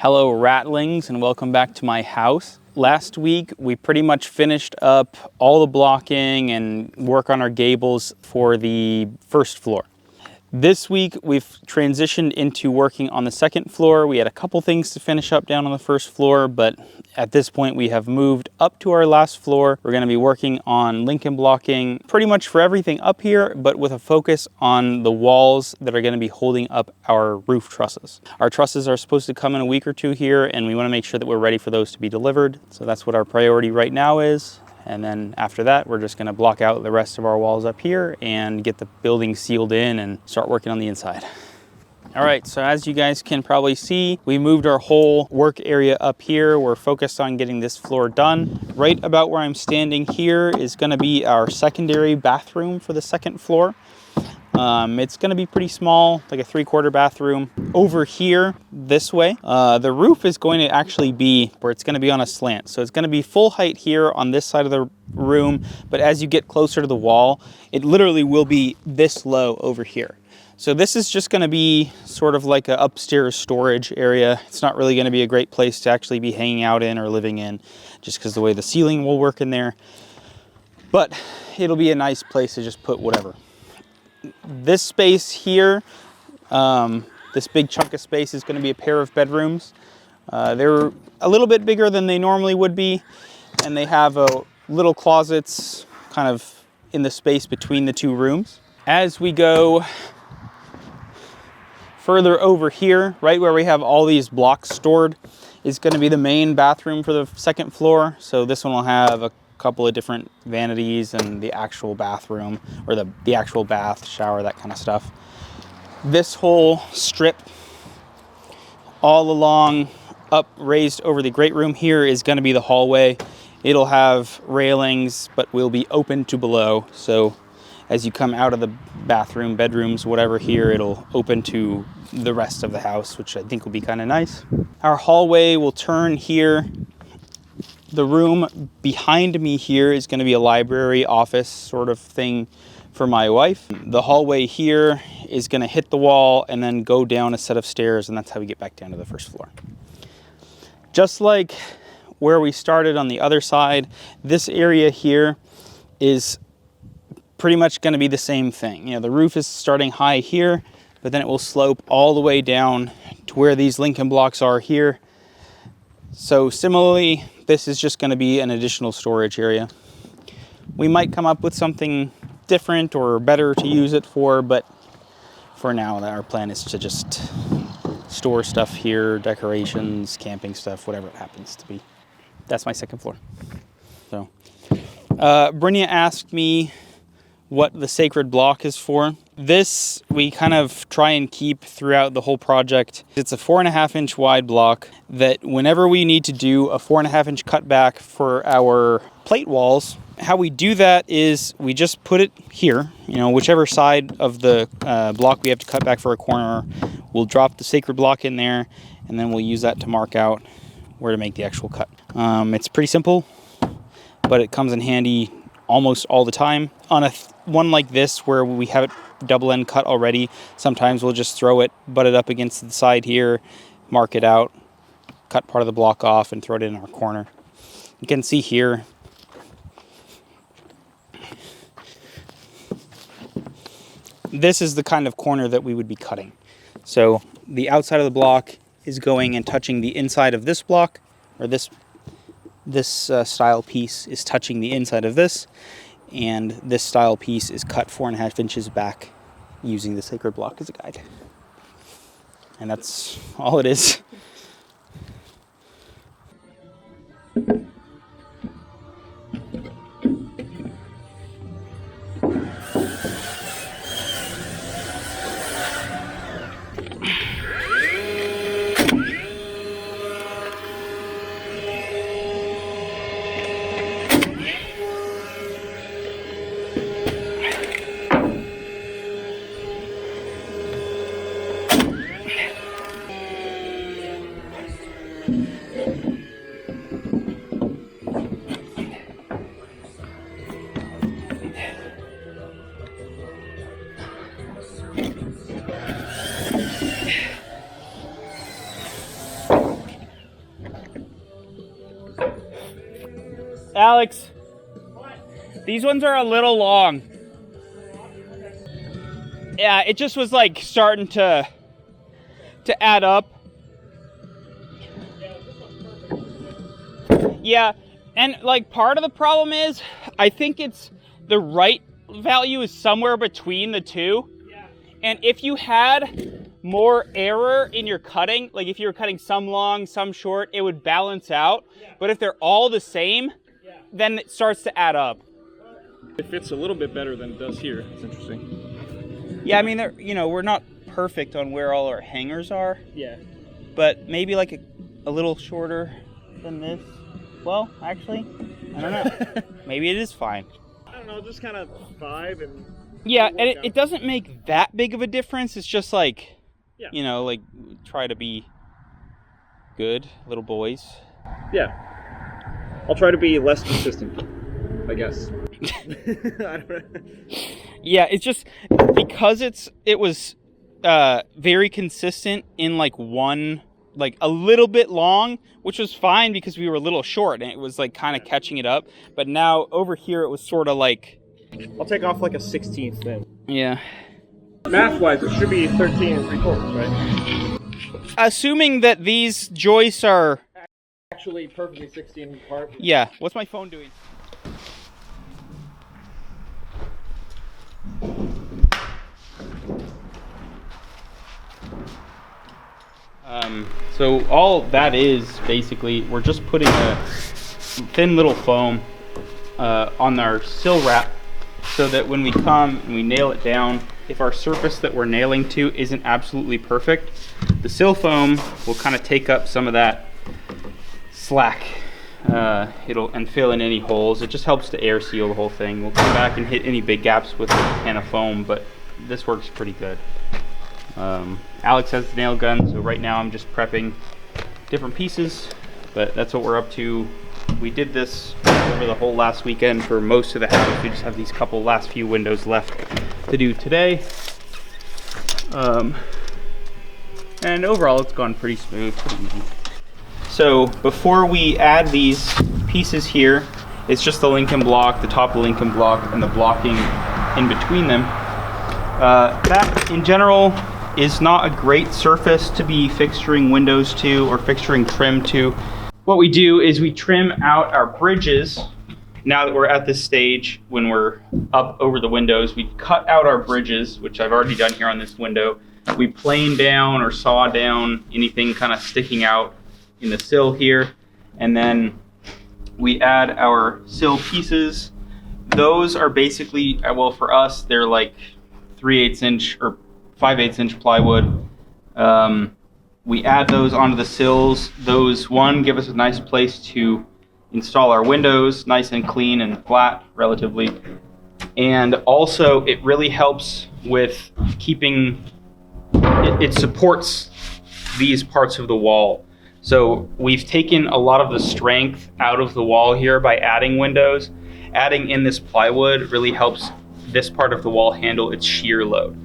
Hello rattlings and welcome back to my house. Last week we pretty much finished up all the blocking and work on our gables for the first floor. This week we've transitioned into working on the second floor. We had a couple things to finish up down on the first floor, but at this point we have moved up to our last floor. We're going to be working on Lincoln blocking pretty much for everything up here, but with a focus on the walls that are going to be holding up our roof trusses. Our trusses are supposed to come in a week or two here, and we want to make sure that we're ready for those to be delivered. So that's what our priority right now is. And then after that, we're just going to block out the rest of our walls up here and get the building sealed in and start working on the inside. All right, so as you guys can probably see, we moved our whole work area up here. We're focused on getting this floor done. Right about where I'm standing here is going to be our secondary bathroom for the second floor. It's going to be pretty small, like a 3/4 bathroom. Over here, this way, the roof is going to actually be where it's going to be on a slant. So it's going to be full height here on this side of the room, but as you get closer to the wall, it literally will be this low over here. So this is just going to be sort of like an upstairs storage area. It's not really going to be a great place to actually be hanging out in or living in, just because the way the ceiling will work in there. But it'll be a nice place to just put whatever. This space here, this big chunk of space is going to be a pair of bedrooms. They're a little bit bigger than they normally would be, and they have little closets kind of in the space between the two rooms. As we go further over here, right where we have all these blocks stored, is going to be the main bathroom for the second floor. So this one will have a couple of different vanities and the actual bathroom, or the actual bath, shower, that kind of stuff. This whole strip all along up raised over the great room here is going to be the hallway. It'll have railings, but will be open to below. So as you come out of the bathroom, bedrooms, whatever here, it'll open to the rest of the house, which I think will be kind of nice. Our hallway will turn here. The room behind me here is going to be a library office sort of thing for my wife. The hallway here is going to hit the wall and then go down a set of stairs, and that's how we get back down to the first floor. Just like where we started on the other side, this area here is pretty much going to be the same thing. You know, the roof is starting high here, but then it will slope all the way down to where these Lincoln blocks are here. So similarly, this is just going to be an additional storage area. We might come up with something different or better to use it for, but for now, our plan is to just store stuff here, decorations, camping stuff, whatever it happens to be. That's my second floor. So, Brynja asked me what the sacred block is for. This we kind of try and keep throughout the whole project. It's a 4.5-inch wide block that whenever we need to do a 4.5-inch cutback for our plate walls, how we do that is we just put it here, you know, whichever side of the block we have to cut back for a corner, we'll drop the sacred block in there, and then we'll use that to mark out where to make the actual cut. It's pretty simple, but it comes in handy almost all the time. On a one like this where we have it double end cut already, sometimes we'll just throw it, butt it up against the side here, mark it out, cut part of the block off, and throw it in our corner. You can see here, this is the kind of corner that we would be cutting. So the outside of the block is going and touching the inside of this block, or this style piece is touching the inside of this, and this style piece is cut 4.5 inches back using the sacred block as a guide. And that's all it is. Alex, these ones are a little long. Yeah, it just was like starting to add up. Yeah, and like part of the problem is I think it's the right value is somewhere between the two. Yeah. And if you had more error in your cutting, like if you were cutting some long, some short, it would balance out. Yeah. But if they're all the same, yeah, then it starts to add up. It fits a little bit better than it does here. It's interesting. Yeah, I mean, you know, we're not perfect on where all our hangers are. Yeah. But maybe like a little shorter than this. Well, actually, I don't know. Maybe it is fine. I don't know, just kind of 5 and... Yeah, and it doesn't make that big of a difference. It's just like, yeah, you know, like try to be good little boys. Yeah. I'll try to be less consistent, I guess. I don't know. Yeah, it's just because it was very consistent in like one, like a little bit long, which was fine because we were a little short and it was like kind of catching it up. But now over here it was sort of like... I'll take off like a 16th then. Yeah. Math-wise, it should be 13 3/4, right? Assuming that these joists are... actually perfectly 16 apart. Yeah. What's my phone doing? So all that is basically, we're just putting a thin little foam on our sill wrap so that when we come and we nail it down, if our surface that we're nailing to isn't absolutely perfect, the sill foam will kind of take up some of that slack. And fill in any holes. It just helps to air seal the whole thing. We'll come back and hit any big gaps with a can of foam, but this works pretty good. Alex has the nail gun, so right now I'm just prepping different pieces, but that's what we're up to. We did this over the whole last weekend for most of the house. We just have these couple last few windows left to do today. And overall it's gone pretty smooth, pretty easy. So before we add these pieces here, it's just the Lincoln block, the top of the Lincoln block, and the blocking in between them. That in general is not a great surface to be fixturing windows to or fixturing trim to. What we do is we trim out our bridges. Now that we're at this stage, when we're up over the windows, we cut out our bridges, which I've already done here on this window. We plane down or saw down anything kind of sticking out in the sill here, and then we add our sill pieces. Those are basically, well, for us, they're like 3/8 inch or 5/8 inch plywood. We add those onto the sills. Those, one, give us a nice place to install our windows, nice and clean and flat relatively. And also it really helps with keeping, it supports these parts of the wall. So we've taken a lot of the strength out of the wall here by adding windows. Adding in this plywood really helps this part of the wall handle its shear load.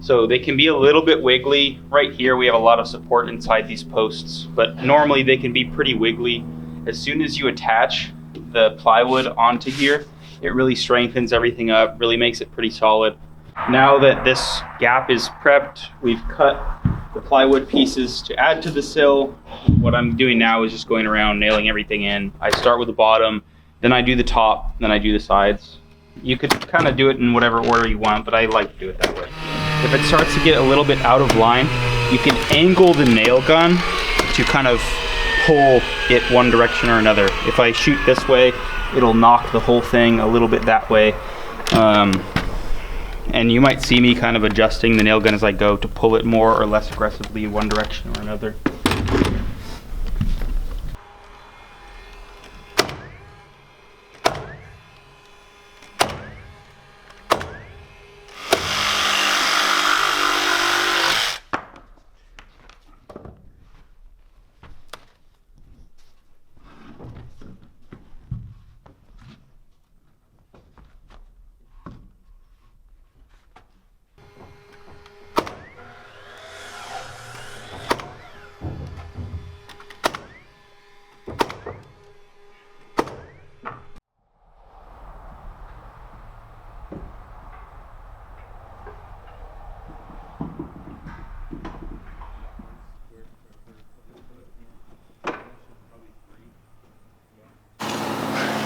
So they can be a little bit wiggly. Right here we have a lot of support inside these posts, but normally they can be pretty wiggly. As soon as you attach the plywood onto here, it really strengthens everything up, really makes it pretty solid. Now that this gap is prepped, we've cut the plywood pieces to add to the sill. What I'm doing now is just going around nailing everything in. I start with the bottom, then I do the top, then I do the sides. You could kind of do it in whatever order you want, but I like to do it that way. If it starts to get a little bit out of line, you can angle the nail gun to kind of pull it one direction or another. If I shoot this way, it'll knock the whole thing a little bit that way. And you might see me kind of adjusting the nail gun as I go to pull it more or less aggressively in one direction or another.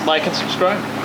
like and subscribe.